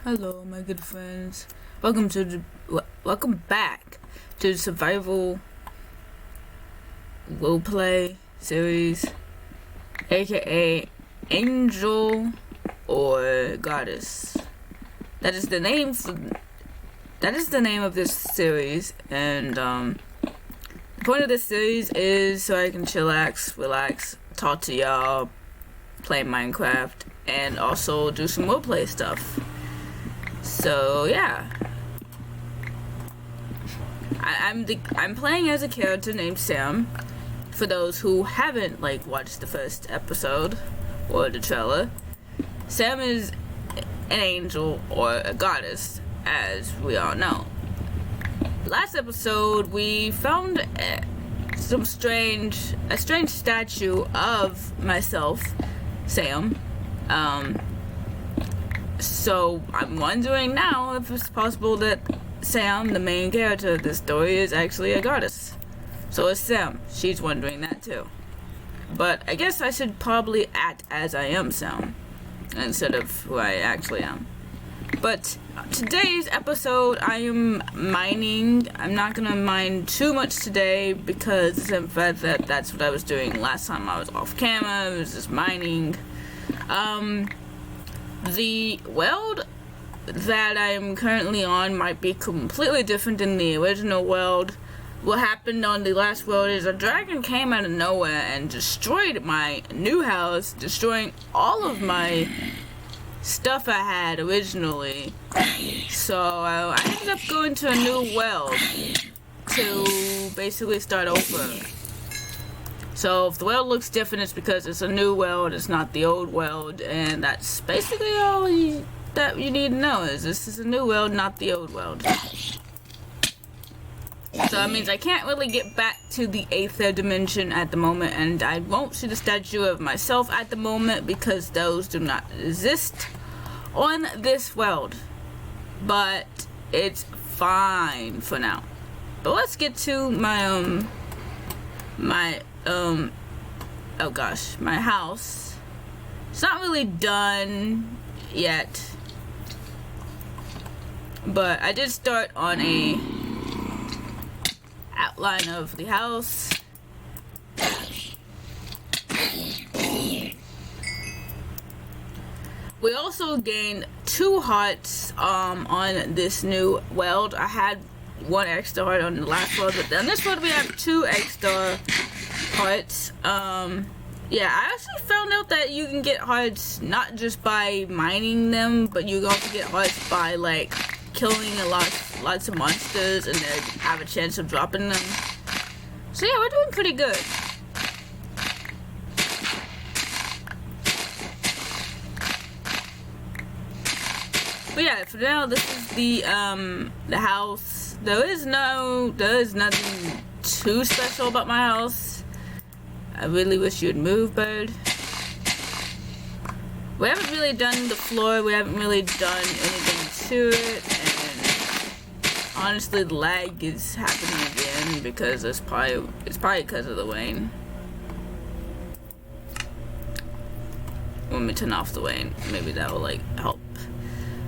Hello, my good friends. Welcome back to the survival roleplay series, aka Angel or Goddess. That is the name of this series, and the point of this series is so I can chillax, relax, talk to y'all, play Minecraft, and also do some roleplay stuff. So yeah, I'm playing as a character named Sam. For those who haven't watched the first episode or the trailer, Sam is an angel or a goddess, as we all know. Last episode we found a strange statue of myself, Sam. So I'm wondering now if it's possible that Sam, the main character of this story, is actually a goddess. So it's Sam. She's wondering that too. But I guess I should probably act as I am Sam, instead of who I actually am. But today's episode, I am mining. I'm not gonna mine too much today because in fact that's what I was doing last time I was off camera. I was just mining. The world that I'm currently on might be completely different than the original world. What happened on the last world is a dragon came out of nowhere and destroyed my new house, destroying all of my stuff I had originally. So I ended up going to a new world to basically start over. So if the world looks different, it's because it's a new world, it's not the old world, and that's basically all that you need to know is this is a new world, not the old world. So that means I can't really get back to the Aether dimension at the moment, and I won't see the statue of myself at the moment because those do not exist on this world. But it's fine for now. But let's get to my my house. It's not really done yet, but I did start on a outline of the house. We also gained 2 hearts on this new world. I had 1 extra heart on the last world, but on this world we have 2 extra hearts. Yeah, I actually found out that you can get hearts not just by mining them, but you can also get hearts by killing lots of monsters and then have a chance of dropping them. So yeah, we're doing pretty good. But yeah, for now this is the house. There is nothing too special about my house. I really wish you'd move, bird. We haven't really done the floor, we haven't really done anything to it, and honestly the lag is happening again because it's probably because of the rain. Let me turn off the rain, maybe that will help.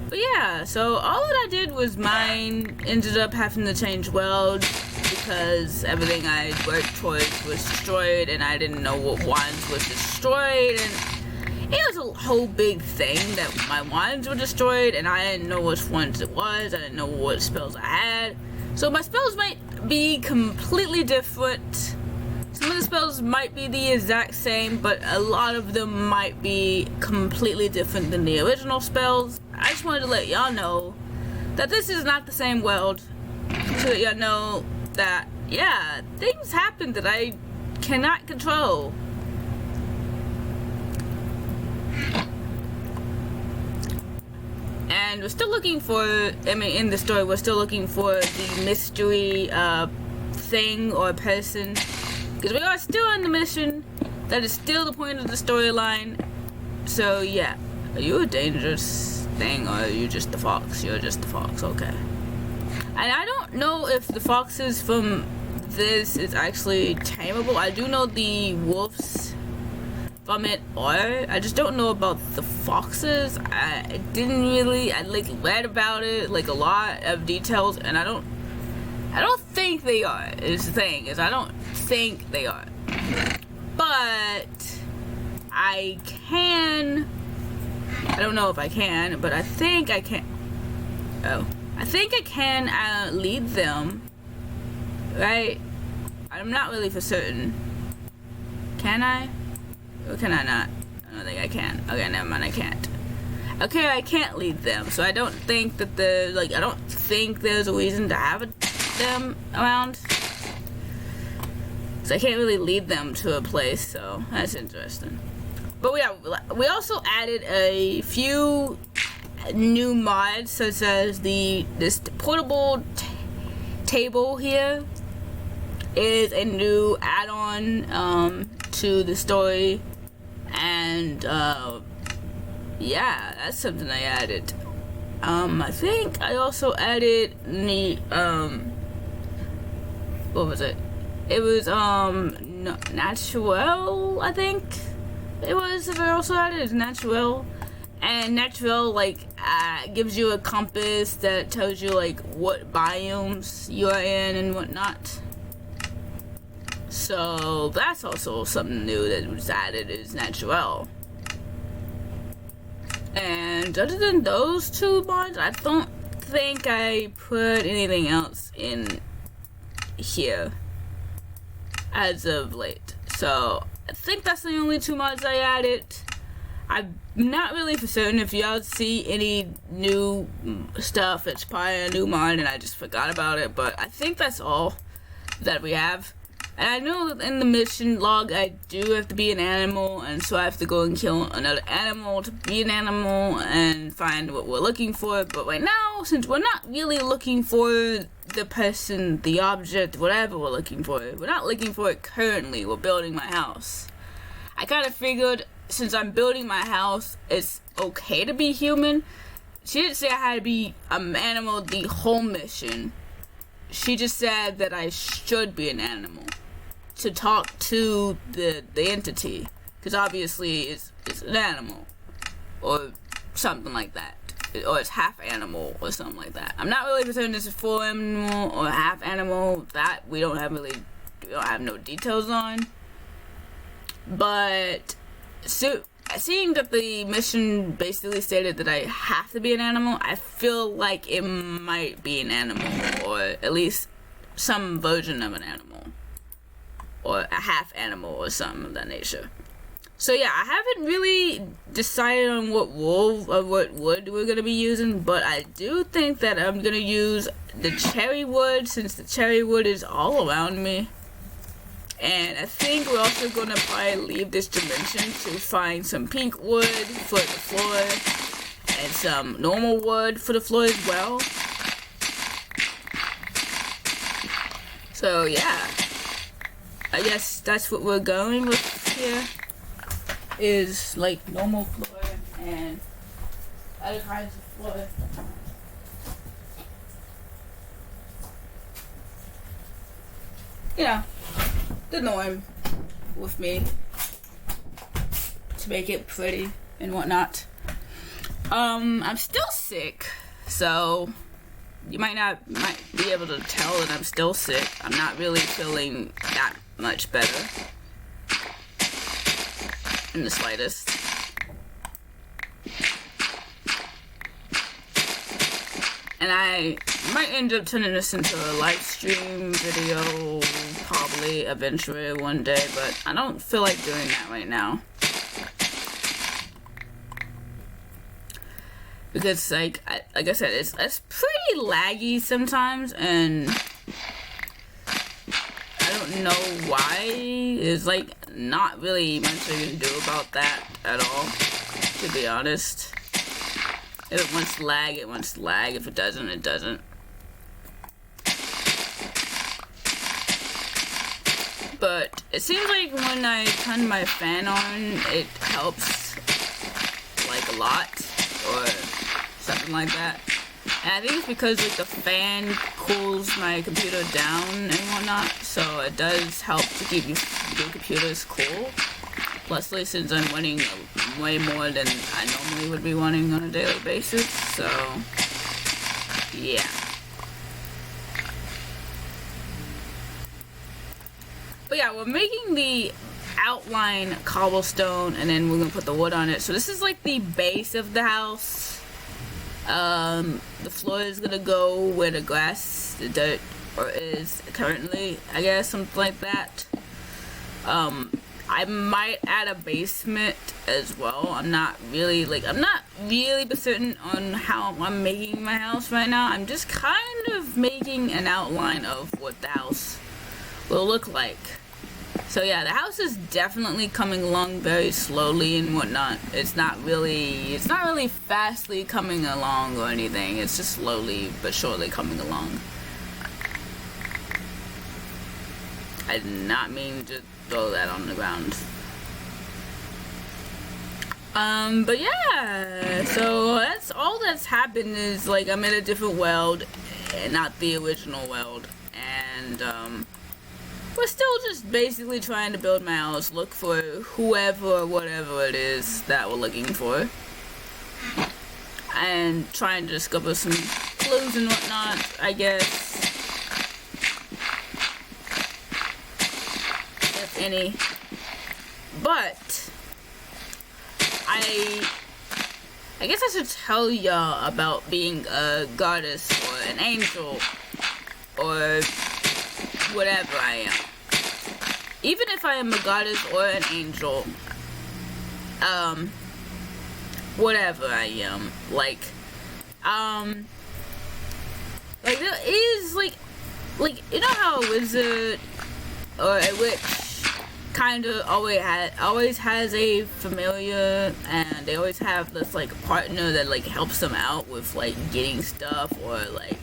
But yeah, so all that I did was mine. Ended up having to change worlds because everything I worked towards was destroyed and I didn't know what wands was destroyed, and it was a whole big thing that my wands were destroyed and I didn't know which ones it was. I didn't know what spells I had. So my spells might be completely different. Some of the spells might be the exact same, but a lot of them might be completely different than the original spells. I just wanted to let y'all know that this is not the same world. To let y'all know that, yeah, things happen that I cannot control. And we're still looking for, in the story, we're still looking for the mystery thing or person. Because we are still on the mission. That is still the point of the storyline. So yeah, are you a dangerous thing or are you just the fox? You're just the fox, okay. And I don't know if the foxes from this is actually tameable. I do know the wolves from it are. I just don't know about the foxes. I like read about it, like a lot of details, and I don't think they are, is the thing, is I don't think they are. But I don't know if I can, but I think I can. I think I can lead them, right? I'm not really for certain. Can I? Or can I not? I don't think I can. Okay, never mind, I can't. Okay, I can't lead them, so I don't think that I don't think there's a reason to have them around. So I can't really lead them to a place, so that's interesting. But we also added a few new mods, such as this portable table here is a new add-on to the story, and yeah, that's something I added. I think I also added the what was it? It was natural, I think it was. If I also added natural. And natural, gives you a compass that tells you, what biomes you're in and whatnot. So, that's also something new that was added, is natural. And other than those two mods, I don't think I put anything else in here as of late. So, I think that's the only two mods I added. I'm not really for certain. If y'all see any new stuff, it's probably a new mod and I just forgot about it, but I think that's all that we have. And I know that in the mission log I do have to be an animal, and so I have to go and kill another animal to be an animal and find what we're looking for. But right now, since we're not really looking for the person, the object, whatever we're looking for, we're not looking for it currently. We're building my house. I kind of figured, since I'm building my house, it's okay to be human. She didn't say I had to be an animal the whole mission. She just said that I should be an animal to talk to the entity, because obviously it's an animal or something like that, or it's half animal or something like that. I'm not really concerned this is full animal or half animal. That we don't have no details on. But so, seeing that the mission basically stated that I have to be an animal, I feel like it might be an animal, or at least some version of an animal, or a half animal, or something of that nature. So yeah, I haven't really decided on what wool or what wood we're going to be using, but I do think that I'm going to use the cherry wood, since the cherry wood is all around me. And I think we're also going to probably leave this dimension to find some pink wood for the floor and some normal wood for the floor as well. So yeah, I guess that's what we're going with here, is normal floor and other kinds of floor. Yeah. The norm with me to make it pretty and whatnot. I'm still sick, so you might be able to tell that I'm still sick. I'm not really feeling that much better in the slightest. And I might end up turning this into a live stream video, probably eventually one day, but I don't feel like doing that right now. Because like I said, it's pretty laggy sometimes, and I don't know why. There's not really much I can do about that at all, to be honest. If it wants to lag, it wants to lag. If it doesn't, it doesn't. But it seems like when I turn my fan on, it helps a lot, or something like that. And I think it's because the fan cools my computer down and whatnot, so it does help to keep your computers cool. Plussly, since I'm winning way more than I normally would be winning on a daily basis, so yeah. But yeah, we're making the outline cobblestone, and then we're gonna put the wood on it. So this is like the base of the house. The floor is gonna go where the grass, the dirt, or is currently, I guess, something like that. I might add a basement as well. I'm not really certain on how I'm making my house right now. I'm just kind of making an outline of what the house will look like. So yeah, the house is definitely coming along very slowly and whatnot. It's not really fastly coming along or anything. It's just slowly but surely coming along. I did not mean to throw that on the ground. But yeah, so that's all that's happened is like I'm in a different world and not the original world, and we're still just basically trying to build my house, look for whoever or whatever it is that we're looking for, and trying to discover some clues and whatnot, I guess, if any. But I guess I should tell y'all about being a goddess or an angel or whatever I am. Even if I am a goddess or an angel, whatever I am, like there is like you know how a wizard or a witch kind of always has a familiar, and they always have this like partner that like helps them out with like getting stuff or like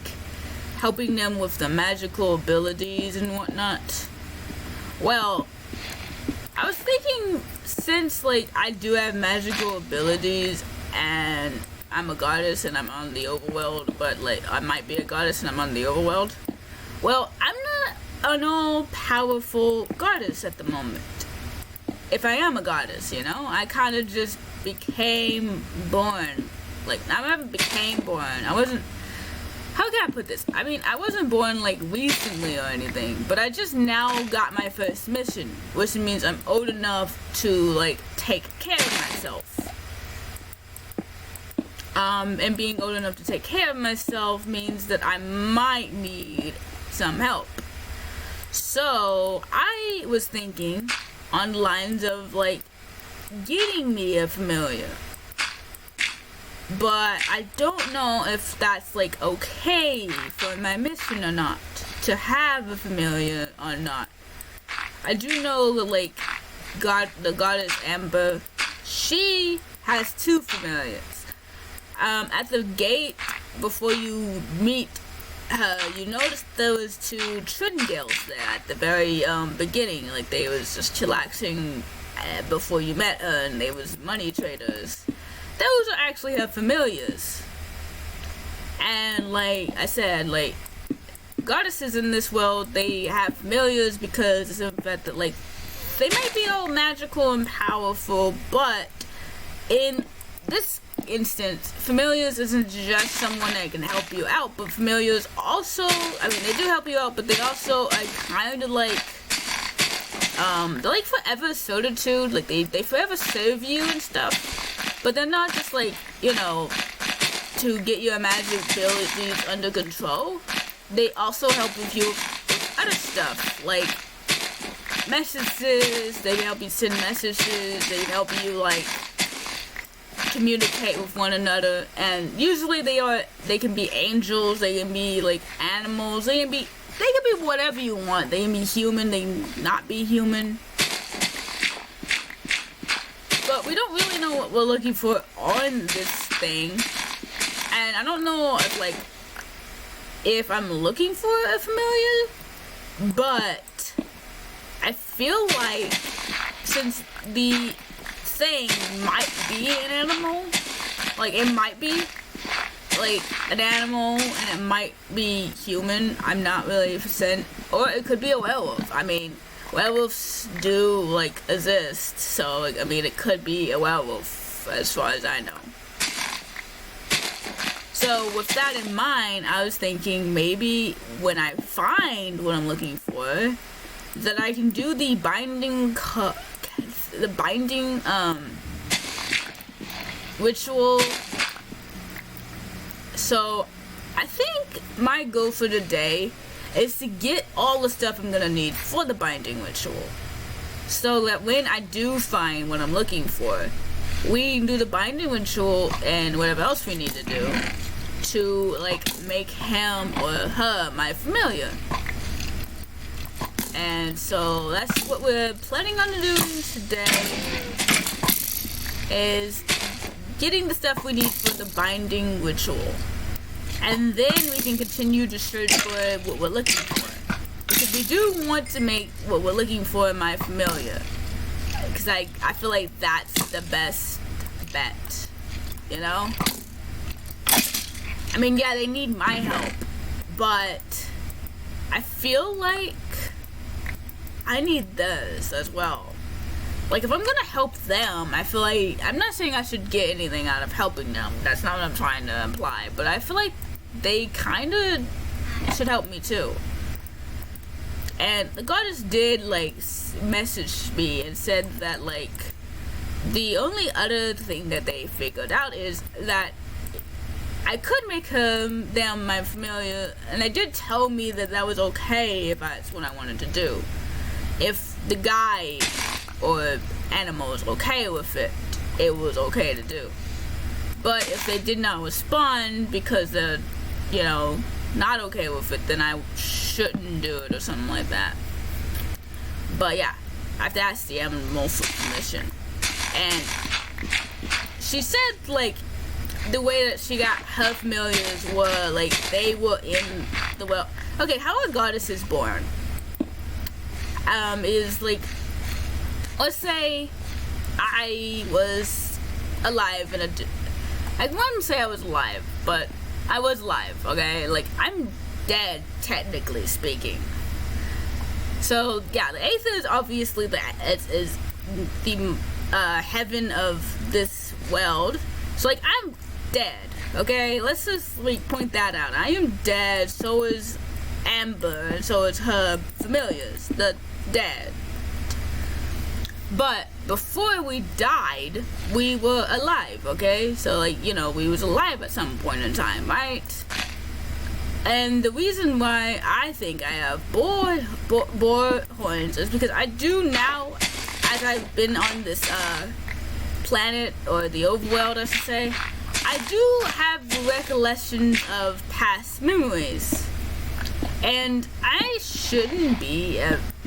helping them with the magical abilities and whatnot. Well, I was thinking, since like I do have magical abilities and I'm a goddess and I'm on the overworld, but like I might be a goddess and I'm on the overworld. Well, I'm not an all-powerful goddess at the moment. If I am a goddess, you know, I kind of just became born. Like, I never became born. I wasn't. How can I put this? I mean, I wasn't born like recently or anything, but I just now got my first mission, which means I'm old enough to like take care of myself. And being old enough to take care of myself means that I might need some help. So I was thinking on the lines of like getting me a familiar. But I don't know if that's like okay for my mission or not, to have a familiar or not. I do know that like the goddess Amber, she has 2 familiars. At the gate before you meet her, you noticed there was 2 Tringales there at the very beginning. Like they was just chillaxing before you met her, and they was money traders. Those are actually her familiars. And like I said, like goddesses in this world, they have familiars because it's the fact that like they might be all magical and powerful, but in this instance, familiars isn't just someone that can help you out, but familiars also, I mean, they do help you out, but they also are kind of like they're like forever certitude. Like they forever serve you and stuff, but they're not just like, you know, to get your magic abilities under control. They also help with you with other stuff, like messages. They can help you send messages. They can help you like communicate with one another, and usually they can be angels, they can be like animals, they can be whatever you want. They can be human, they can not be human, but we don't really know what we're looking for on this thing. And I don't know if I'm looking for a familiar, but I feel like since the thing might be an animal, like it might be like an animal and it might be human, I'm not really %, or it could be a werewolf. I mean, werewolves do like exist, so like, I mean, it could be a werewolf as far as I know. So with that in mind, I was thinking maybe when I find what I'm looking for, that I can do the binding ritual. So I think my goal for today is to get all the stuff I'm gonna need for the binding ritual, so that when I do find what I'm looking for, we can do the binding ritual and whatever else we need to do to like make him or her my familiar. And so that's what we're planning on doing today, is getting the stuff we need for the binding ritual. And then we can continue to search for what we're looking for. Because we do want to make what we're looking for in my familiar. Because I feel like that's the best bet. You know? I mean, yeah, they need my help. But I feel like I need theirs as well. Like, if I'm gonna help them, I feel like, I'm not saying I should get anything out of helping them. That's not what I'm trying to imply. But I feel like they kind of should help me too. And the goddess did like message me and said that like the only other thing that they figured out is that I could make them my familiar, and they did tell me that that was okay if that's what I wanted to do. If the guy or animal was okay with it, it was okay to do. But if they did not respond because they're, you know, not okay with it, then I shouldn't do it or something like that. But yeah, I have to ask the animal for permission. And she said like the way that she got her familiars were like they were in the well. Okay, how a goddess is born is like, let's say I was alive and I wouldn't say I was alive, but I was alive, okay? Like, I'm dead, technically speaking. So, yeah, the Aether is obviously the heaven of this world. So, like, I'm dead, okay? Let's just, like, point that out. I am dead, so is Amber, and so is her familiars, the dead. But before we died, we were alive, okay? So, like, you know, we was alive at some point in time, right? And the reason why I think I have boar horns is because I do now, as I've been on this planet, or the overworld, I should say, I do have recollections of past memories. And I shouldn't be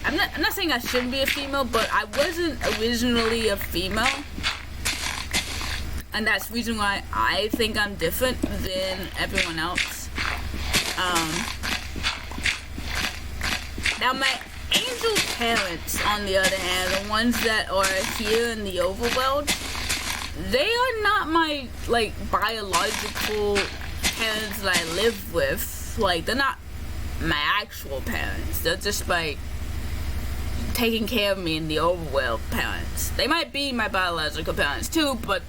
I'm not saying I shouldn't be a female, but I wasn't originally a female. And that's the reason why I think I'm different than everyone else. Now my angel parents, on the other hand, the ones that are here in the overworld, they are not my, like, biological parents that I live with. Like, they're not my actual parents. They're just my taking care of me in the overworld parents. They might be my biological parents too, but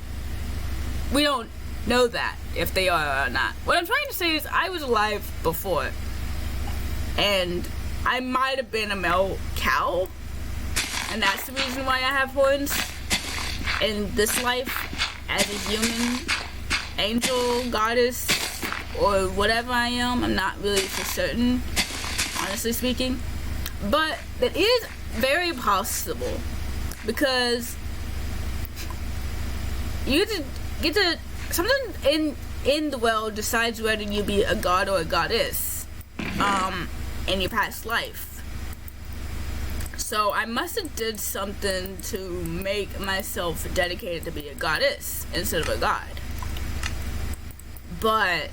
we don't know that if they are or not. What I'm trying to say is I was alive before, and I might have been a male cow, and that's the reason why I have horns in this life as a human, angel, goddess, or whatever I am. I'm not really for certain, honestly speaking. But it is very possible, because you get to something in the world decides whether you be a god or a goddess in your past life. So I must have did something to make myself dedicated to be a goddess instead of a god. But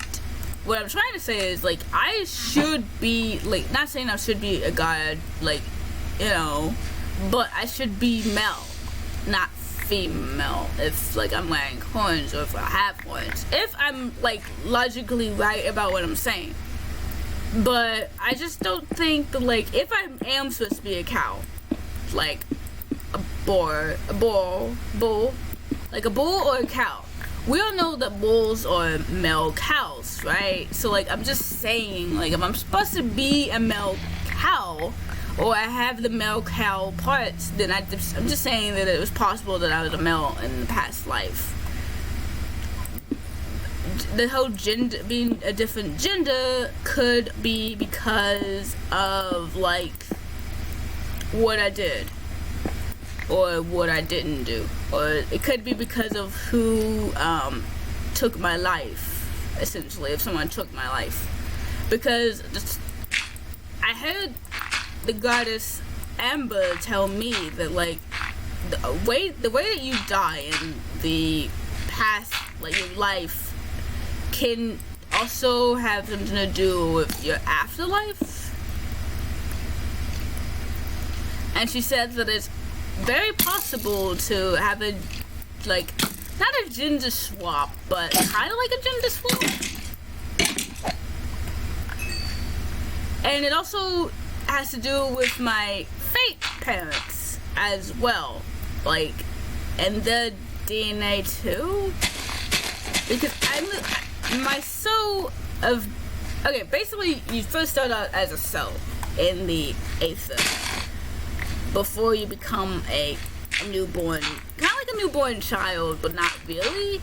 what I'm trying to say is, like, I should be, like, not saying I should be a god, like, you know, but I should be male, not female, if, like, I'm wearing horns or if I have horns. If I'm, like, logically right about what I'm saying. But I just don't think that, like, if I am supposed to be a cow, like a bull, like a bull or a cow. We all know that bulls are male cows, right? So like I'm just saying, like if I'm supposed to be a male cow, or I have the male cow parts, then I'm just saying that it was possible that I was a male in the past life. The whole gender, being a different gender, could be because of like what I did or what I didn't do, or it could be because of who took my life, essentially, if someone took my life. Because I heard the goddess Amber tell me that like the way that you die in the past, like your life, can also have something to do with your afterlife. And she said that it's very possible to have a, like, not a gender swap, but kind of like a gender swap. And it also has to do with my fake parents as well, like, and their DNA too. Because my soul of, okay, basically you first start out as a cell in the aether before you become a newborn, kind of like a newborn child, but not really.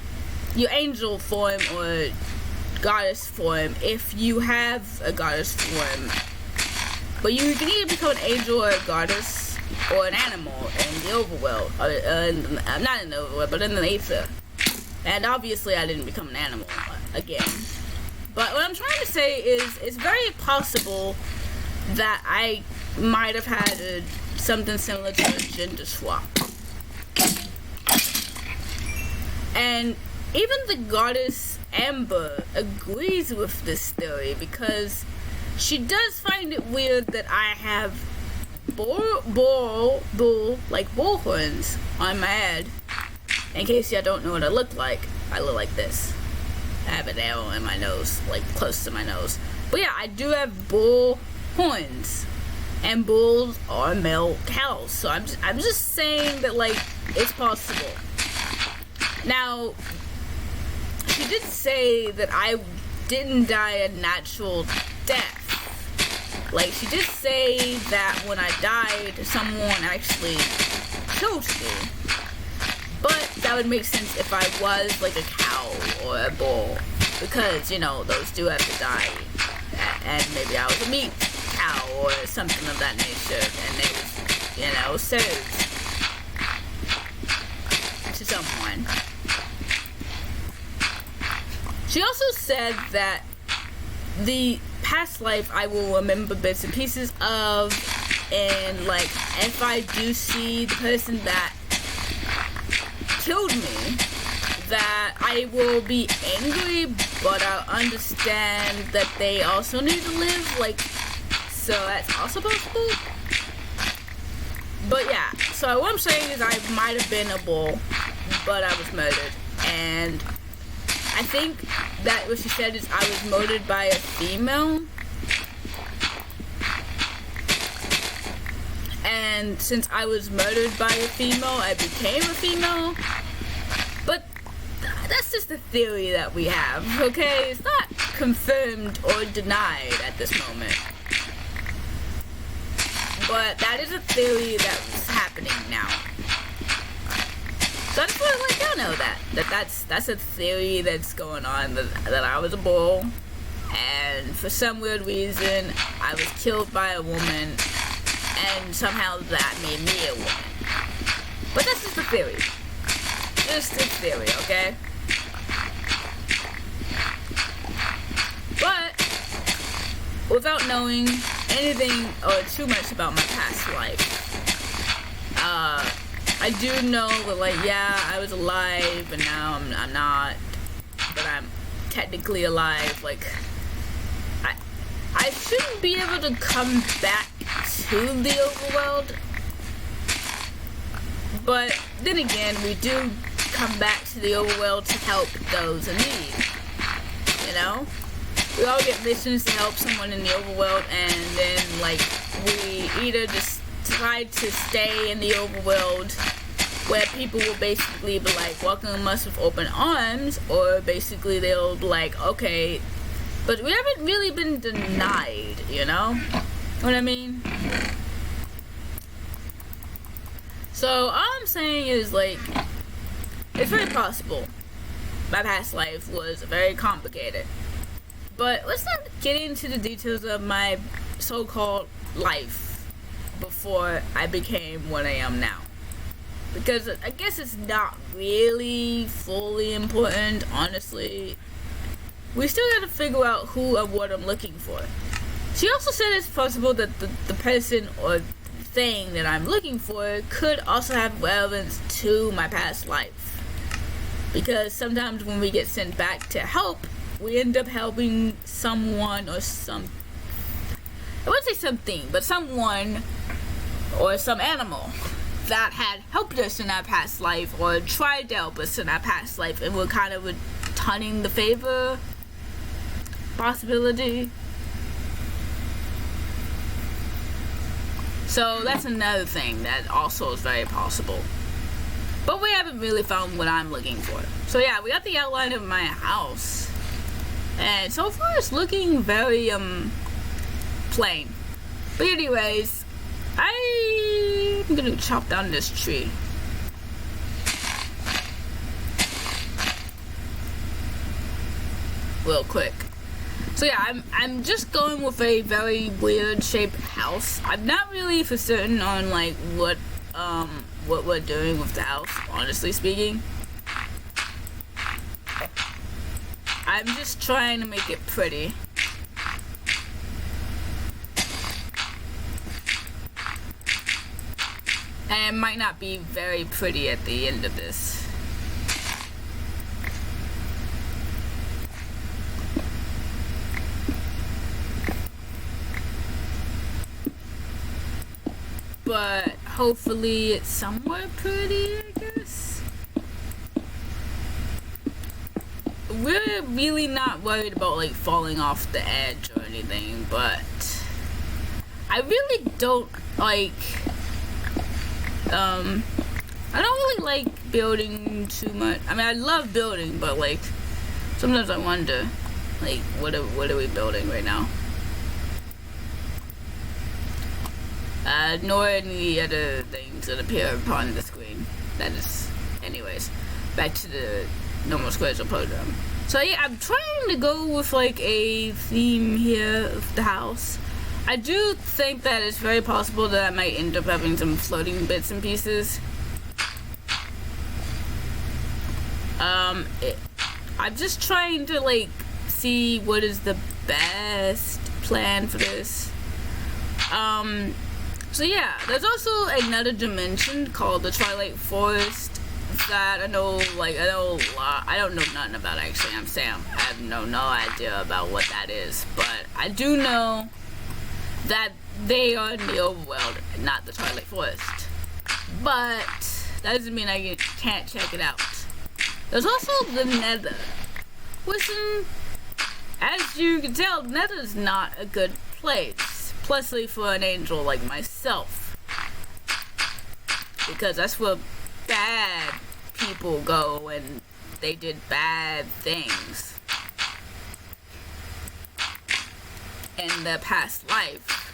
Your angel form or goddess form, if you have a goddess form. But you can either become an angel or a goddess or an animal in the overworld, not in the overworld, but in the aether. And obviously I didn't become an animal again. But what I'm trying to say is it's very possible that I might have had something similar to a gender swap. And even the goddess Amber agrees with this theory, because she does find it weird that I have bull horns on my head. In case y'all don't know what I look like this. I have an arrow in my nose, like close to my nose. But yeah, I do have bull horns, and bulls are male cows. So I'm just saying that like it's possible. Now, she did say that I didn't die a natural death. Like she did say that when I died, someone actually killed me. But that would make sense if I was like a cow or a bull, because, you know, those do have to die. And maybe I was a meat cow or something of that nature, and they was, you know, served to someone. She also said that the past life I will remember bits and pieces of, and like if I do see the person that killed me, that I will be angry, but I'll understand that they also need to live, like, so that's also possible. But yeah, so what I'm saying is I might have been a bull, but I was murdered, and I think that what she said is I was murdered by a female. And since I was murdered by a female, I became a female. But that's just a theory that we have, okay? It's not confirmed or denied at this moment. But that is a theory that's happening now. So I just want to let y'all know that's a theory that's going on, that I was a bull, and for some weird reason I was killed by a woman, and somehow that made me a woman. But that's just a theory. Just a theory, okay? But without knowing anything or too much about my past life, I do know that, like, yeah, I was alive, but now I'm not. But I'm technically alive. Like, I shouldn't be able to come back to the overworld. But then again, we do come back to the overworld to help those in need. You know? We all get missions to help someone in the overworld, and then, like, we either just tried to stay in the overworld where people will basically be like, welcome us with open arms, or basically they'll be like, okay, but we haven't really been denied, you know what I mean? So all I'm saying is, like, it's very possible my past life was very complicated, but let's not get into the details of my so-called life before I became what I am now, because I guess it's not really fully important, honestly. We still gotta figure out who and what I'm looking for. She also said it's possible that the person or thing that I'm looking for could also have relevance to my past life, because sometimes when we get sent back to help, we end up helping someone or I wouldn't say something, but someone or some animal that had helped us in our past life or tried to help us in our past life, and we're kind of returning the favor possibility. So that's another thing that also is very possible. But we haven't really found what I'm looking for. So yeah, we got the outline of my house. And so far it's looking very plain. But anyways, I'm gonna chop down this tree. Real quick. So yeah, I'm just going with a very weird shaped house. I'm not really for certain on like what we're doing with the house, honestly speaking. I'm just trying to make it pretty. And it might not be very pretty at the end of this. But hopefully it's somewhat pretty, I guess. We're really not worried about like falling off the edge or anything, but I really don't like I don't really like building too much. I mean, I love building, but like sometimes I wonder like what are we building right now? Nor any other things that appear upon the screen. That is, anyways, back to the normal squares of program. So yeah, I'm trying to go with like a theme here of the house. I do think that it's very possible that I might end up having some floating bits and pieces. I'm just trying to like see what is the best plan for this. So yeah, there's also another dimension called the Twilight Forest that I know a lot. I don't know nothing about, actually. I'm Sam. I have no idea about what that is, but I do know that they are in the overworld, not the Twilight Forest. But that doesn't mean I can't check it out. There's also the Nether. Listen, as you can tell, the Nether is not a good place, especially for an angel like myself, because that's where bad people go when they did bad things in their past life.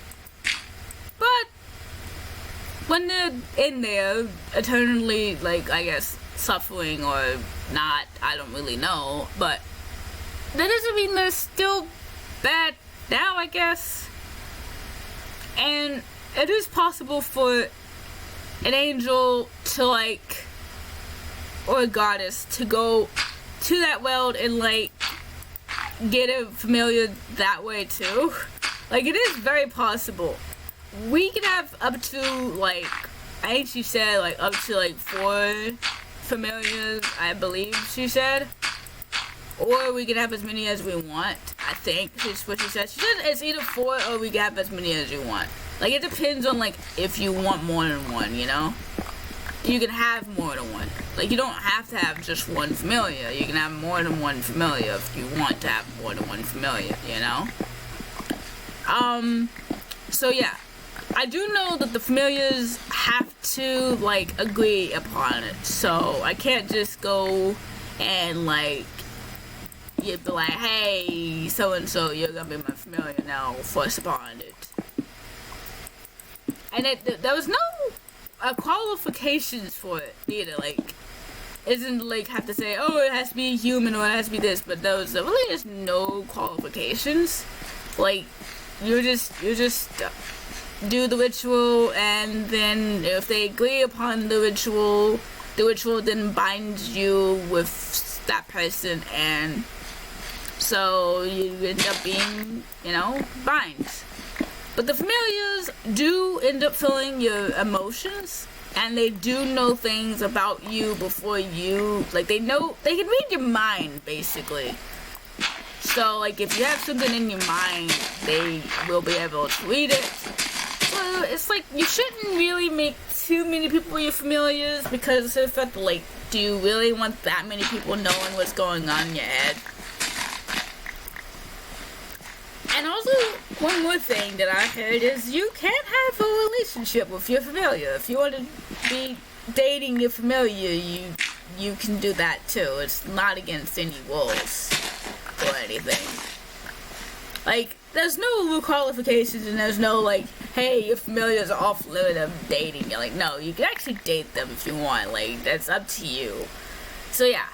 But when they're in there eternally, like, I guess, suffering or not, I don't really know, but that doesn't mean they're still bad now, I guess. And it is possible for an angel to, like, or a goddess to go to that world and, like, get a familiar that way too. Like, it is very possible. We can have up to, like, I think she said, like, up to, like, 4 familiars, I believe she said. Or we can have as many as we want, I think is what she said. She said it's either 4 or we can have as many as you want. Like, it depends on, like, if you want more than one, you know? You can have more than one. Like, you don't have to have just one familiar. You can have more than one familiar if you want to have more than one familiar, you know? So, yeah. I do know that the familiars have to like agree upon it, so I can't just go and like you'd be like, hey, so and so, you're gonna be my familiar now, force upon it. And there was no qualifications for it either. Like, isn't like have to say, oh, it has to be human or it has to be this, but there was really just no qualifications. Like, you just do the ritual, and then if they agree upon the ritual then binds you with that person, and so you end up being, bind. But the familiars do end up feeling your emotions, and they do know things about you before you, like, they can read your mind, basically. So, like, if you have something in your mind, they will be able to read it. So, it's like, you shouldn't really make too many people your familiars, because if it's like, do you really want that many people knowing what's going on in your head? And also, one more thing that I heard is you can't have a relationship with your familiar. If you want to be dating your familiar, you can do that too. It's not against any rules or anything. Like, there's no qualifications, and there's no like, hey, your familiars are off limit of dating. You're like, no, you can actually date them if you want. Like, that's up to you. So yeah,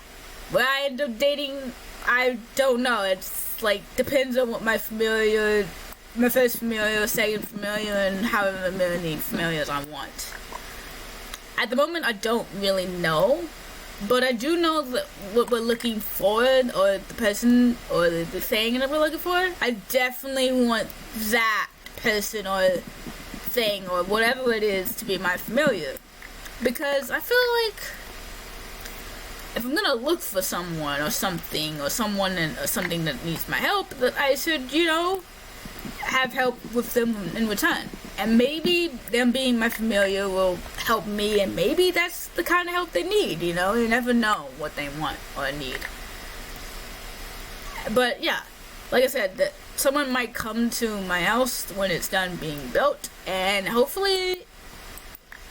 when I end up dating, I don't know. It's like depends on what my first familiar, second familiar, and however many familiars I want. At the moment, I don't really know, but I do know that what we're looking for, or the person, or the thing that we're looking for, I definitely want that person or thing or whatever it is to be my familiar, because I feel like if I'm gonna look for someone or something or someone or something that needs my help, that I should, have help with them in return. And maybe them being my familiar will help me, and maybe that's the kind of help they need, You never know what they want or need. But yeah, like I said, that someone might come to my house when it's done being built, and hopefully,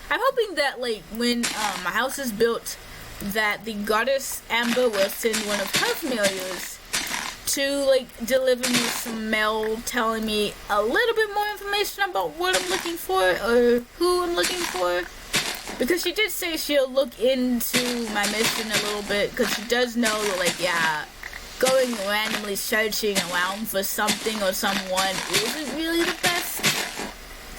I'm hoping that like when my house is built, that the goddess Amber will send one of her familiars to like deliver me some mail telling me a little bit more information about what I'm looking for or who I'm looking for, because she did say she'll look into my mission a little bit, because she does know that, like, yeah, going randomly searching around for something or someone isn't really the best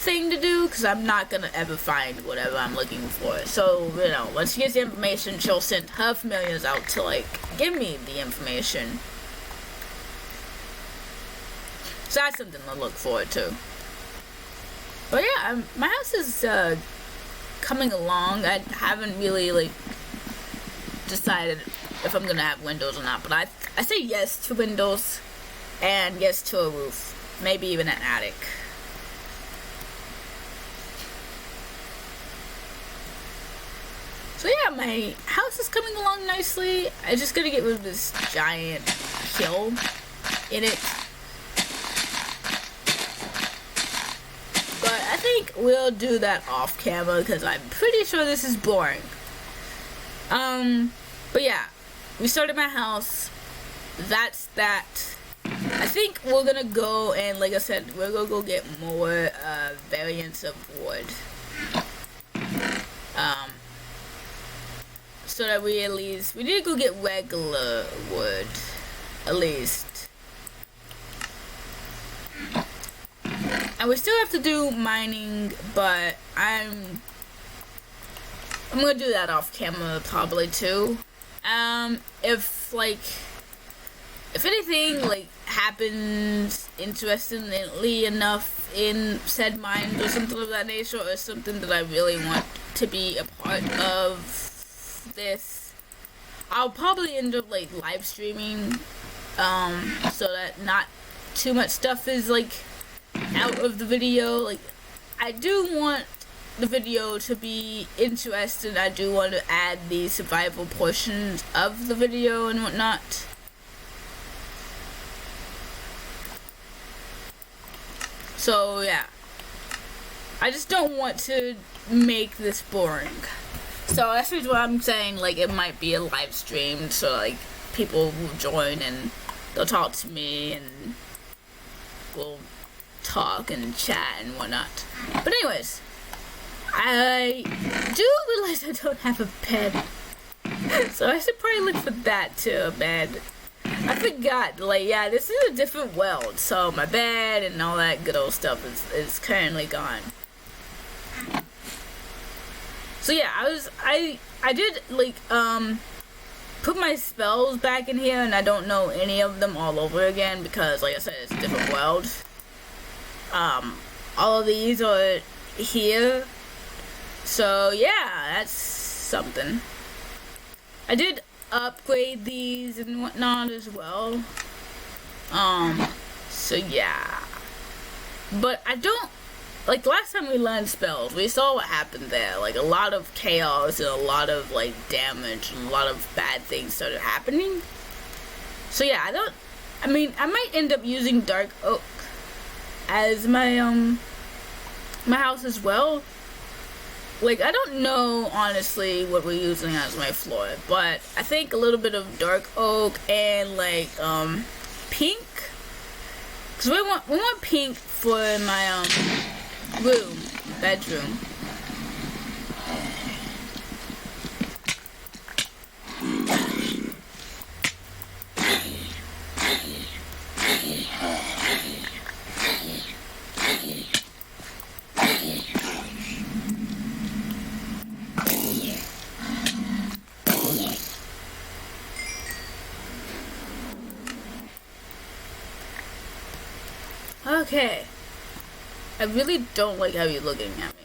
thing to do, because I'm not gonna ever find whatever I'm looking for. So, once she gets the information, she'll send her familiars out to like give me the information. So that's something to look forward to. But yeah, my house is coming along. I haven't really like decided if I'm gonna have windows or not, but I say yes to windows and yes to a roof, maybe even an attic. So yeah, my house is coming along nicely. I just gotta get rid of this giant hill in it. But I think we'll do that off camera, because I'm pretty sure this is boring. But yeah, we started my house. That's that. I think we're gonna go and, like I said, we're gonna go get more variants of wood. So that we need to go get regular wood, at least. And we still have to do mining, but I'm gonna do that off camera probably too. If anything like happens interestingly enough in said mine or something of that nature, or something that I really want to be a part of this, I'll probably end up like live streaming, so that not too much stuff is like out of the video. Like, I do want the video to be interesting. I do want to add the survival portions of the video and whatnot. So yeah, I just don't want to make this boring. So that's what I'm saying, like, it might be a live stream, so, like, people will join and they'll talk to me and we'll talk and chat and whatnot. But anyways, I do realize I don't have a bed. So I should probably look for that too, a bed. I forgot, like, yeah, this is a different world, so my bed and all that good old stuff is currently gone. So yeah, I did, like, put my spells back in here, and I don't know any of them all over again, because, like I said, it's a different world. All of these are here. So yeah, that's something. I did upgrade these and whatnot as well. So yeah. But I don't, like, last time we learned spells, we saw what happened there. Like, a lot of chaos and a lot of, like, damage and a lot of bad things started happening. So yeah, I might end up using Dark Oak as my, my house as well. Like, I don't know, honestly, what we're using as my floor, but I think a little bit of Dark Oak and, like, pink. Because we want pink for my, bedroom. Okay. I really don't like how you're looking at me.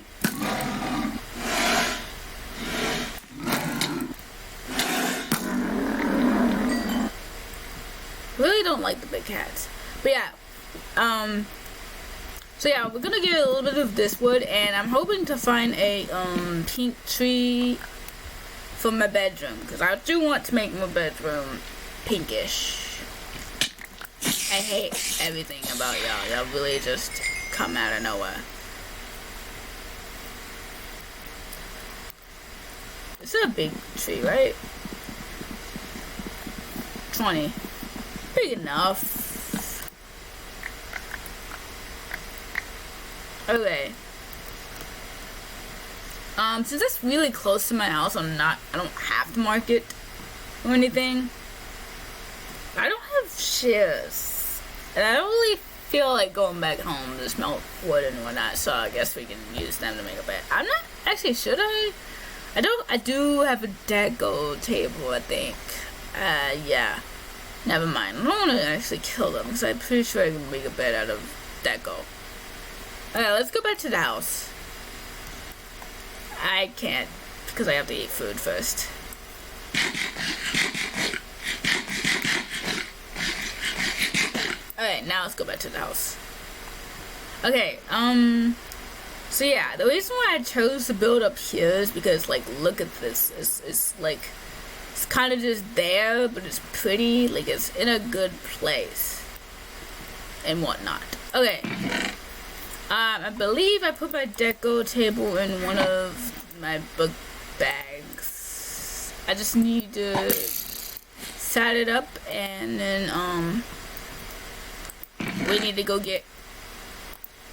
Really don't like the big cats. But yeah. So yeah, we're gonna get a little bit of this wood, and I'm hoping to find a pink tree for my bedroom, because I do want to make my bedroom pinkish. I hate everything about y'all. Y'all really just come out of nowhere. This is a big tree, right? 20. Big enough. Okay. Since it's really close to my house, I don't have to mark it or anything. I don't have shears. And I don't really feel like going back home to smelt wood and whatnot, so I guess we can use them to make a bed. I'm not, actually, should I? I do have a deco table, I think. Yeah. Never mind. I don't want to actually kill them, because I'm pretty sure I can make a bed out of deco. Okay, let's go back to the house. I can't, because I have to eat food first. Alright, now let's go back to the house. Okay, so yeah, the reason why I chose to build up here is because, like, look at this. It's like, it's kind of just there, but it's pretty. Like, it's in a good place. And whatnot. Okay. I believe I put my deco table in one of my book bags. I just need to set it up, and then, we need to go get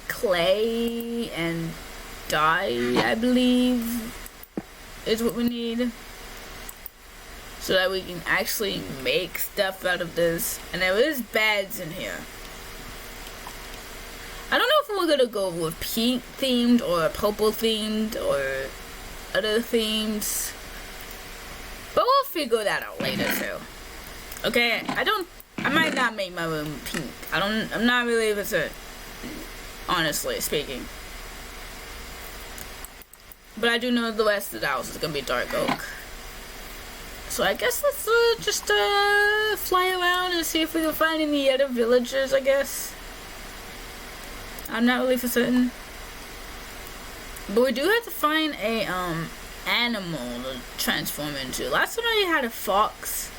clay and dye, I believe, is what we need. So that we can actually make stuff out of this. And there is beds in here. I don't know if we're gonna go with pink themed or purple themed or other themes. But we'll figure that out later too. Okay, I might not make my room pink. I'm not really if it's a, honestly speaking. But I do know the rest of the house is gonna be dark oak. So I guess let's just fly around and see if we can find any other villagers, I guess. I'm not really for certain. But we do have to find a animal to transform into. Last time I had a fox,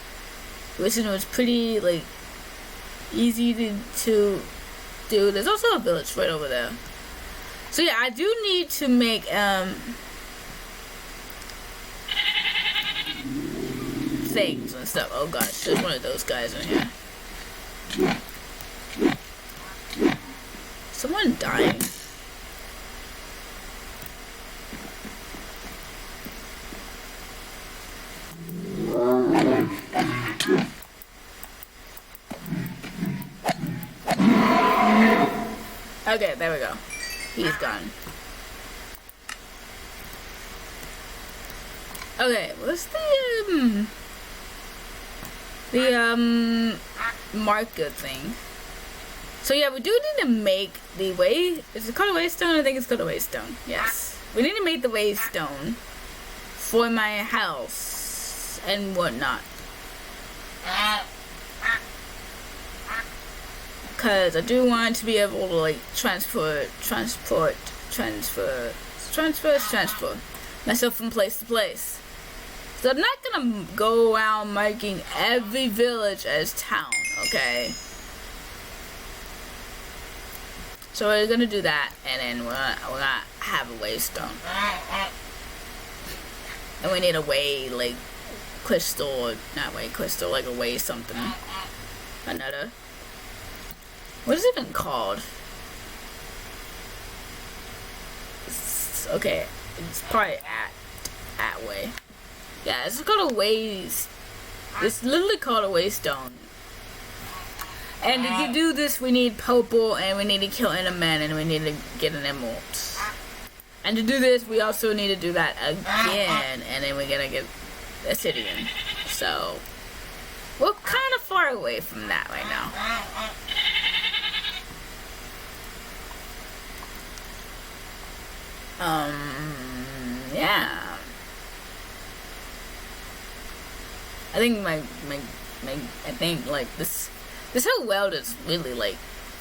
which was pretty, like, easy to do. There's also a village right over there. So yeah, I do need to make things and stuff. Oh gosh, there's one of those guys in here. Someone dying. Okay, there we go. He's gone. Okay, what's the marker thing? So yeah, we do need to make the is it called a waystone? I think it's called a waystone. Yes. We need to make the waystone for my house and whatnot. Cause I do want to be able to like transfer myself from place to place. So I'm not gonna go around making every village as town, okay? So we're gonna do that, and then we're gonna have a waystone. And we need a way, like, crystal, or not way crystal, like a way something. Another. What is it even called? Okay, it's probably at way. Yeah, it's called a ways. It's literally called a waystone. And to do this, we need purple, and we need to kill Enderman, and we need to get an emerald. And to do this, we also need to do that again, and then we're gonna get Obsidian. So we're kind of far away from that right now. Yeah. I think I think like this whole world is really like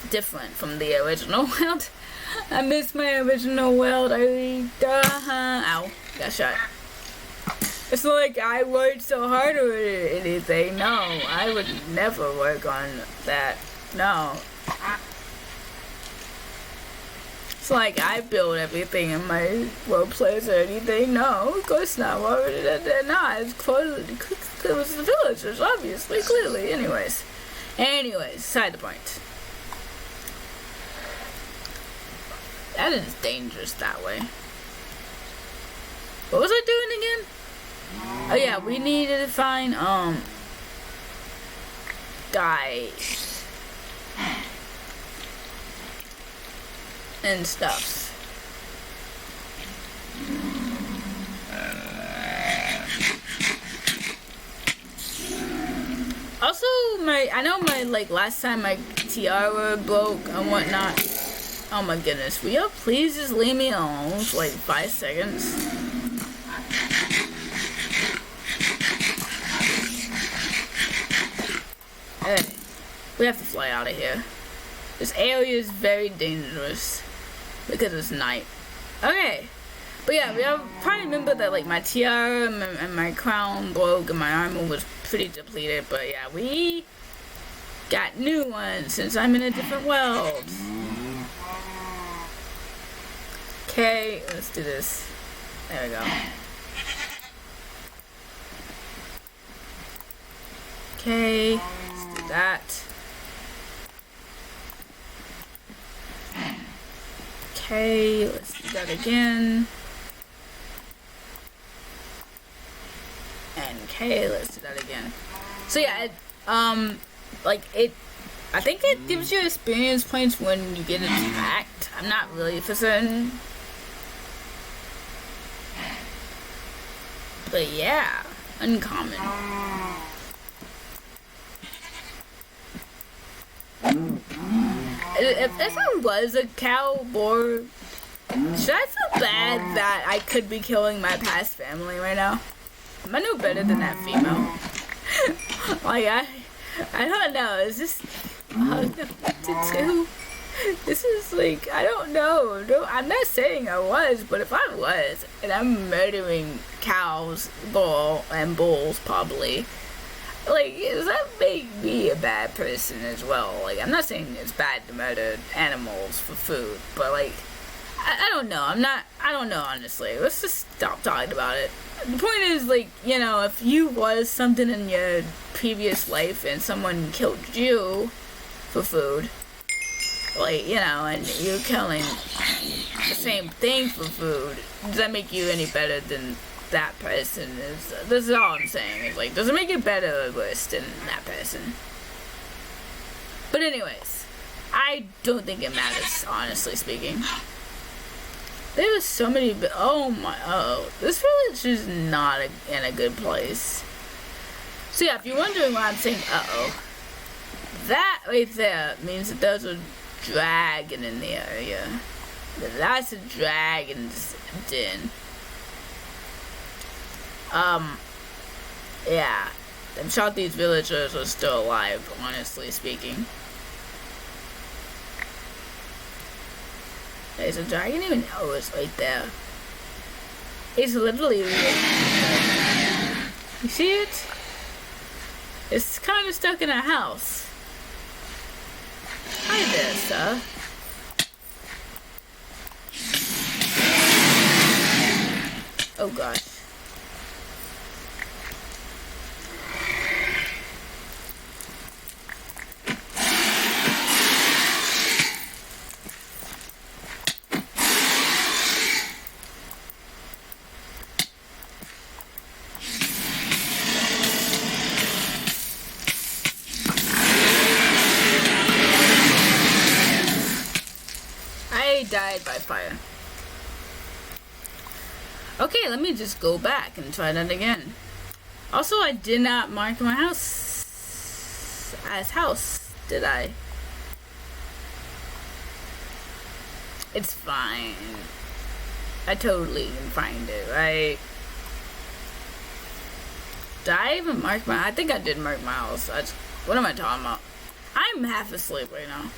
different from the original world. I miss my original world. Ow, got shot. It's like I worked so hard or anything. No, I would never work on that. No. It's like I build everything in my workplace or anything. No, of course not. Why would it not? It was the villagers, obviously, clearly. Anyways, side the point. That is dangerous that way. What was I doing again? Oh yeah, we needed to find dyes and stuff. Also, I know like last time my tiara broke and whatnot. Oh my goodness, will you please just leave me alone for like 5 seconds? Hey, we have to fly out of here. This area is very dangerous because it's night. Okay, but yeah, we probably remember that like my tiara and my crown broke and my armor was pretty depleted. But yeah, we got new ones since I'm in a different world. Okay, let's do this. There we go. Okay, let's do that. Okay, let's do that again. And okay, let's do that again. So yeah, I think it gives you experience points when you get attacked. I'm not really for certain. But yeah, uncommon. If this one was a cow boar, should I feel bad that I could be killing my past family right now? Am I no better than that female? Like, I don't know. Is this to do? This is like, I don't know. No, I'm not saying I was, but if I was, and I'm murdering cows, bulls probably, like, does that make me a bad person as well? Like, I'm not saying it's bad to murder animals for food, but like, I don't know. I don't know, honestly. Let's just stop talking about it. The point is, like, you know, if you was something in your previous life and someone killed you for food, like, you know, and you're killing the same thing for food, does that make you any better than that person? This is all I'm saying. It's like, does it make you better or worse than that person? But anyways, I don't think it matters, honestly speaking. There were so many, this village is not in a good place. So yeah, if you're wondering why I'm saying that right there means that there's a dragon in the area. That's a dragon's den. Yeah, I'm shocked these villagers are still alive, honestly speaking. There's a dragon, even know it's right there. It's literally right. You see it? It's kind of stuck in a house. Hi there, sir. Oh gosh. Died by fire. Okay, let me just go back and try that again. Also, I did not mark my house as house, did I? It's fine. I totally can find it, right? Did I even mark my... I think I did mark my house. What am I talking about? I'm half asleep right now.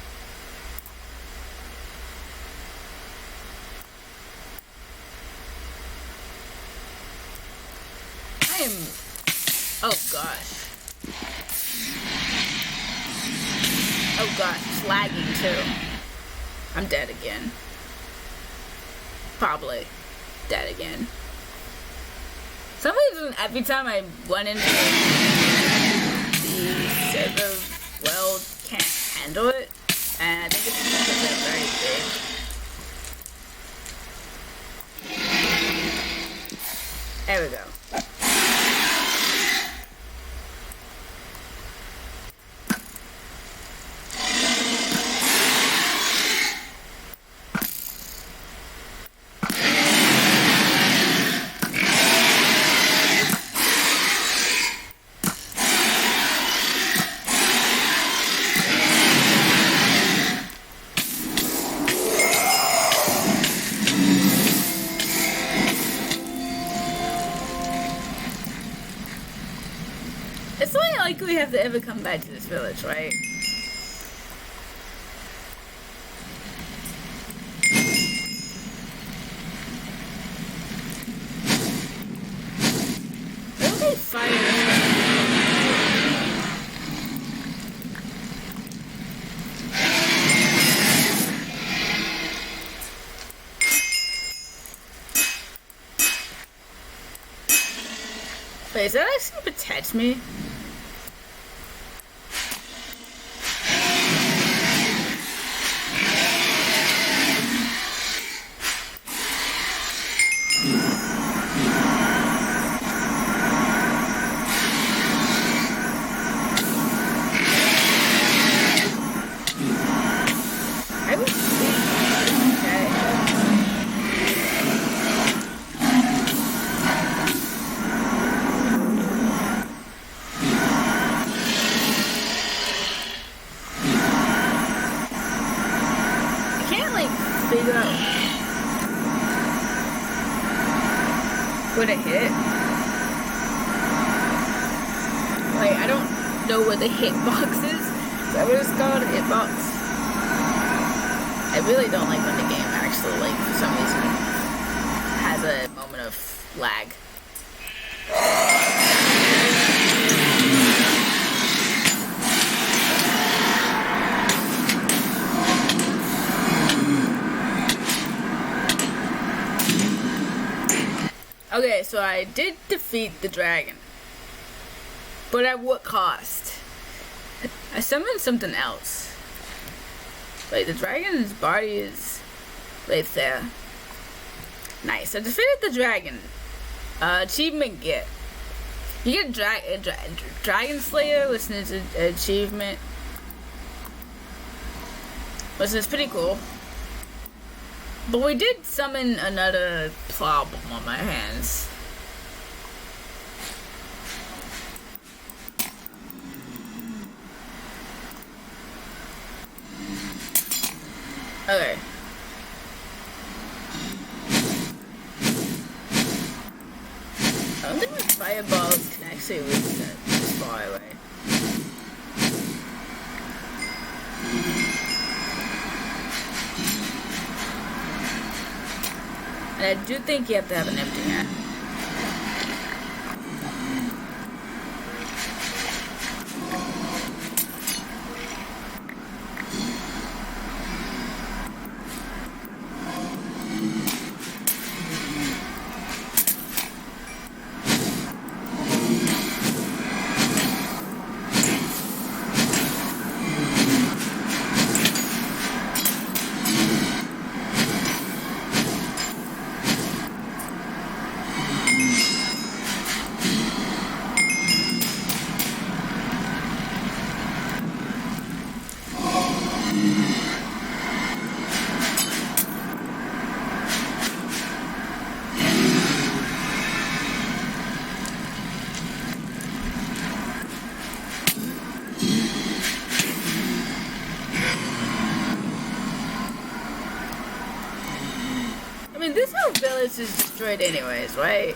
Oh gosh. Oh gosh, it's lagging too. I'm dead again. Probably dead again. For some reason, every time I run into the server, well, can't handle it. And I think it's because they're very big. There we go. It's only likely we have to ever come back to this village, right? Really fire. Wait, is that actually protect me? Would it hit? Like, I don't know what the hitbox is. Is that what it's called? Hitbox? I really don't like when the game actually, like, for some reason, has a moment of lag. so I did defeat the dragon. But at what cost? I summoned something else. Wait, the dragon's body is right there. Nice. I defeated the dragon. Achievement get. You get Dragon Slayer, which is an achievement. Which is pretty cool. But we did summon another problem on my hands. Okay. I don't think my fireballs can actually reach that this far away. And I do think you have to have an empty hand. This whole village is destroyed anyways, right?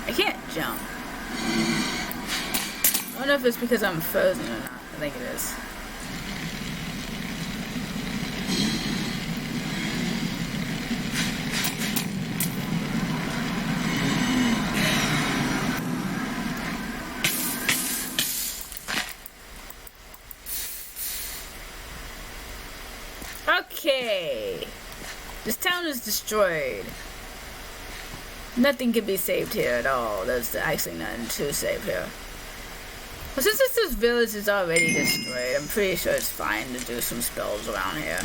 I can't jump. I don't know if it's because I'm frozen or not. I think it is. Okay. This town is destroyed. Nothing can be saved here at all. There's actually nothing to save here. Well, since this village is already destroyed, I'm pretty sure it's fine to do some spells around here.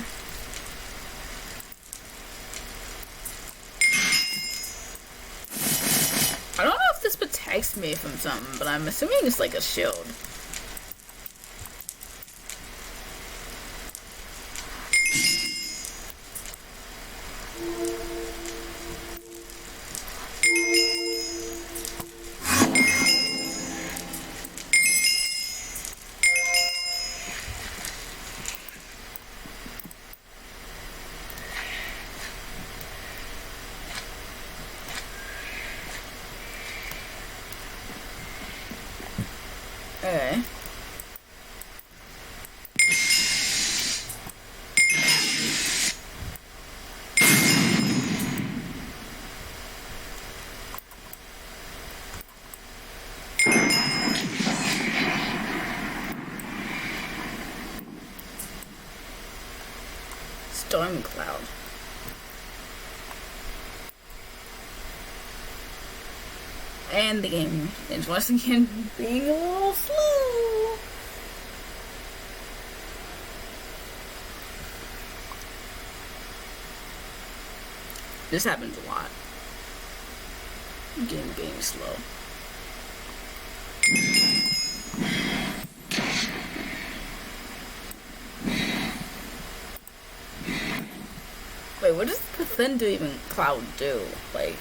I don't know if this protects me from something, but I'm assuming it's like a shield. Okay. Storm cloud. And the game is once again being a little slow. This happens a lot. Game being slow. Wait, what does the thunder even cloud do? Like,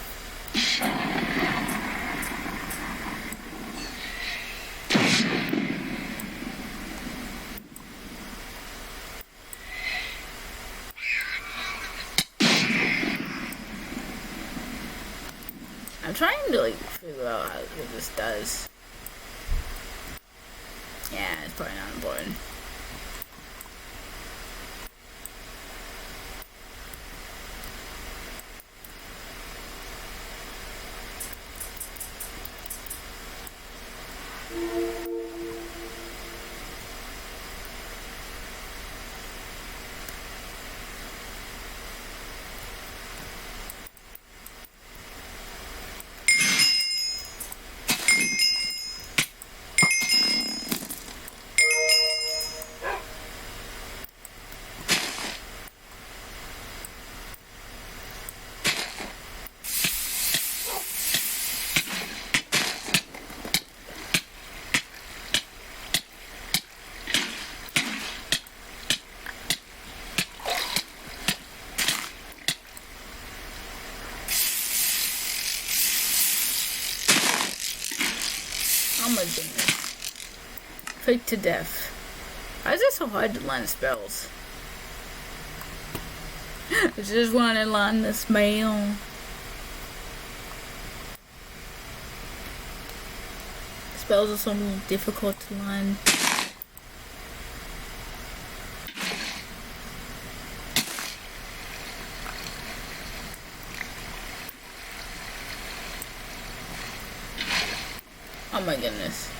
I'm trying to like figure out what this does. Yeah, it's probably not important. my goodness. Fake to death. Why is it so hard to learn spells? I just want to learn the spell. Spells are so difficult to learn. Oh my goodness.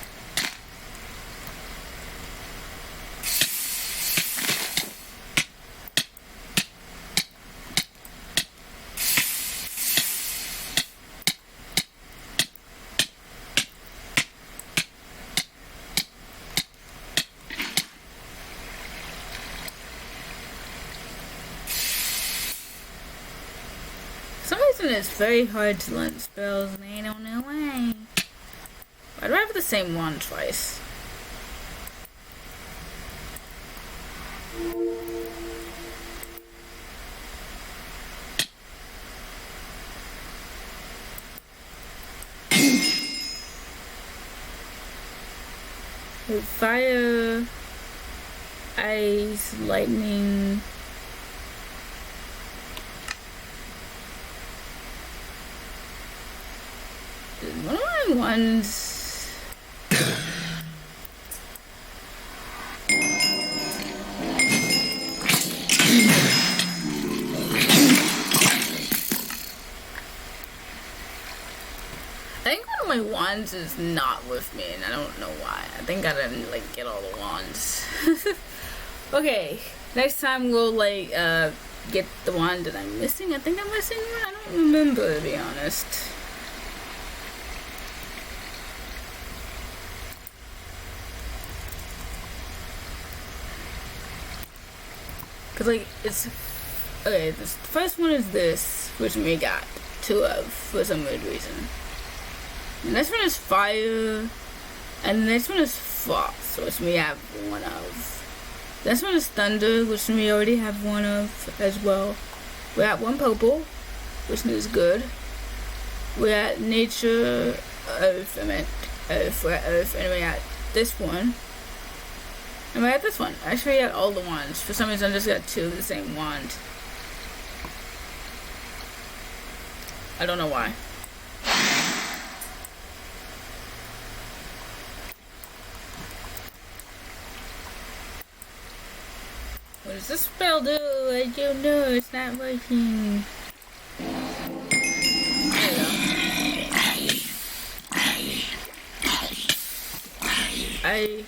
For some reason it's very hard to learn spells and I don't know why. Why do I have the same one twice? Fire, ice, lightning. One of my ones. I think one of my wands is not with me, and I don't know why. I think I didn't like get all the wands. Okay, next time we'll like get the wand that I'm missing. I think I'm missing one. I don't remember, to be honest. Cause like it's okay. The first one is this, which we got 2 of for some weird reason. The next one is fire, and the next one is frost, which we have 1 of. The next one is thunder, which we already have 1 of as well. We're at 1 purple, which is good. We're at nature, earth, I meant earth, we're at earth, and we're at this one. And we're at this one. Actually, I got all the wands. For some reason, I just got 2 of the same wand. I don't know why. What does this spell do? I don't know. It's not working. Okay.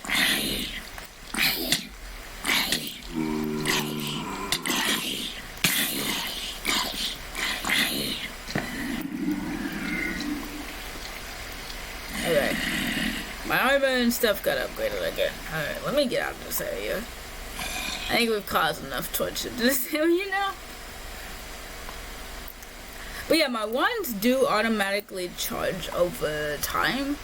My armor and stuff got upgraded again. Alright, let me get out of this area. I think we've caused enough torture to this area now. But yeah, my wands do automatically charge over time,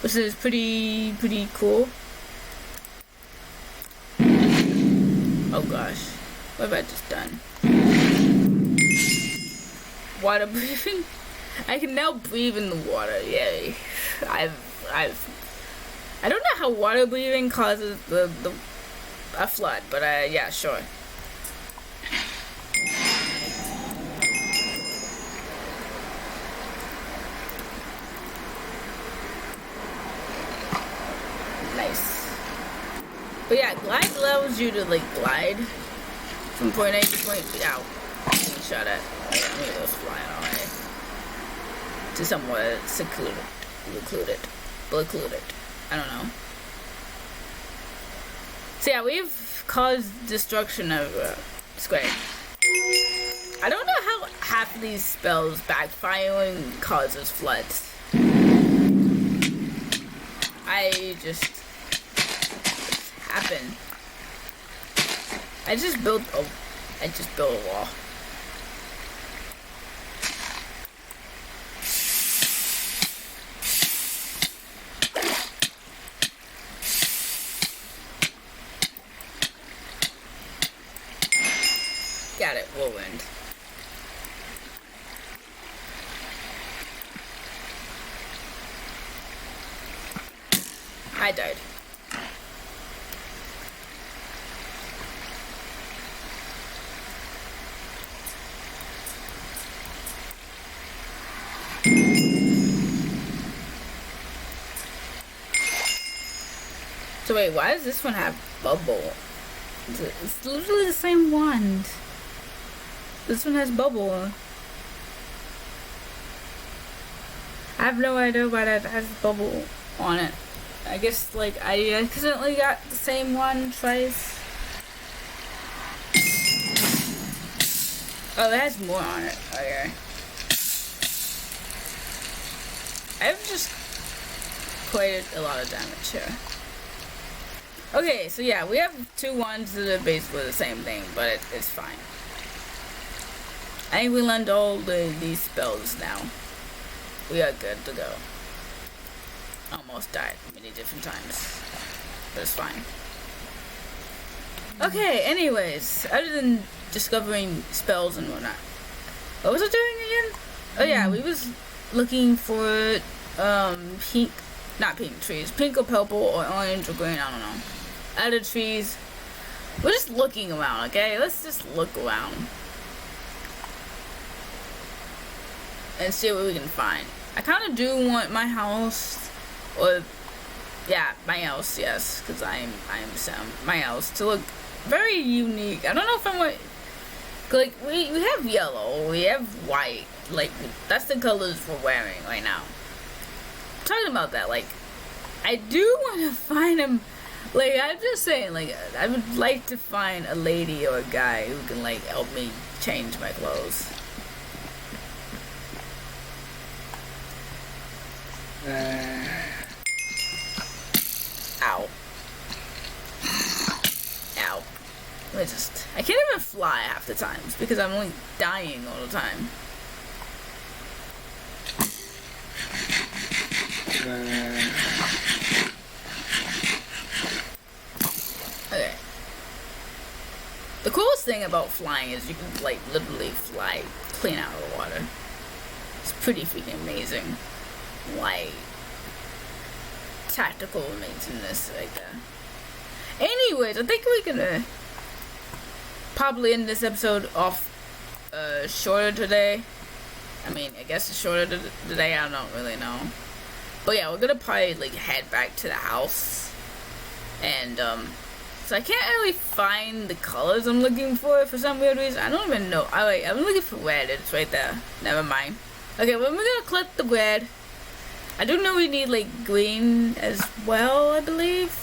which is pretty cool. Oh gosh, what have I just done? Water breathing? I can now breathe in the water, yay. I don't know how water breathing causes a flood, but yeah, sure. Nice. But yeah, glide allows you to like glide from point A to point B. Ow. Getting shot at. Look at those flying away. To somewhere secluded. Secluded. I don't know. So yeah, we've caused destruction over. It's great. I don't know how half of these spells backfiring causes floods. I just happen. I just built a wall. Got it, whirlwind. I died. So wait, why does this one have bubble? It's literally the same wand. This one has bubble. I have no idea why that has bubble on it. I guess like I accidentally got the same one twice. Oh, that has more on it. Okay. I've just quite a lot of damage here. Okay, so yeah, we have 2 wands that are basically the same thing, but it's fine. I think we learned all these spells now. We are good to go. Almost died many different times, but it's fine. Okay, anyways, other than discovering spells and whatnot, what was I doing again? Oh yeah, we was looking for not pink trees, pink or purple or orange or green, I don't know. Other trees. We're just looking around, okay? Let's just look around and see what we can find. I kind of do want my house, or yeah, my house, yes, because I'm Sam. My house to look very unique. I don't know if I'm like we have yellow, we have white, like that's the colors we're wearing right now. I'm talking about that, like I do want to find them. Like I'm just saying, like I would like to find a lady or a guy who can like help me change my clothes. Ow. Ow. I can't even fly half the times because I'm only dying all the time. Okay. The coolest thing about flying is you can like literally fly clean out of the water. It's pretty freaking amazing. Like tactical amazingness right there. Anyways, I think we're gonna probably end this episode off shorter today. I mean, I guess it's shorter today. I don't really know. But yeah, we're gonna probably like head back to the house, and so I can't really find the colors I'm looking for some weird reason. I don't even know. I'm looking for red. It's right there. Never mind. Okay, well, we're gonna collect the red. I do know we need like green as well, I believe.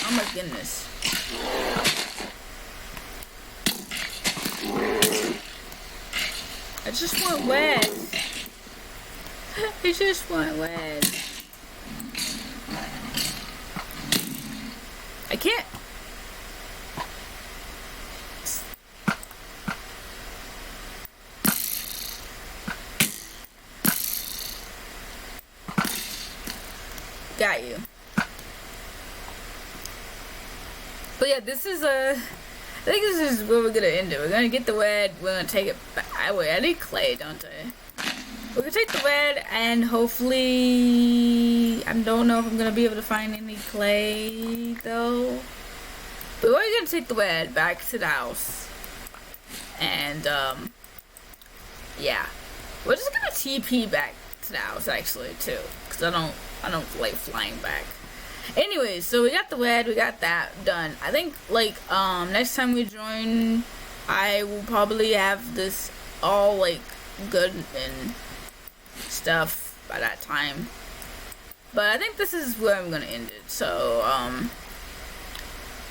Oh my goodness. I just want red. I just want red. I can't. Got you. But yeah, this is I think this is where we're gonna end it. We're gonna get the red. We're gonna take it back. Wait, I need clay, don't I? We're gonna take the red and hopefully I don't know if I'm gonna be able to find any clay though. But we're gonna take the red back to the house. And yeah. We're just gonna TP back to the house actually too. Cause I don't like flying back. Anyways, so we got the red, we got that done. I think like next time we join I will probably have this all like good and stuff by that time. But I think this is where I'm gonna end it. So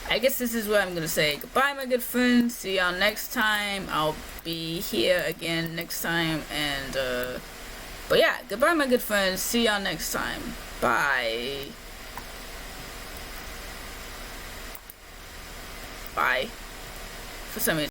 I guess this is where I'm gonna say goodbye, my good friends. See y'all next time. I'll be here again next time, and but yeah, goodbye, my good friends. See y'all next time. Bye. Bye. For some reason.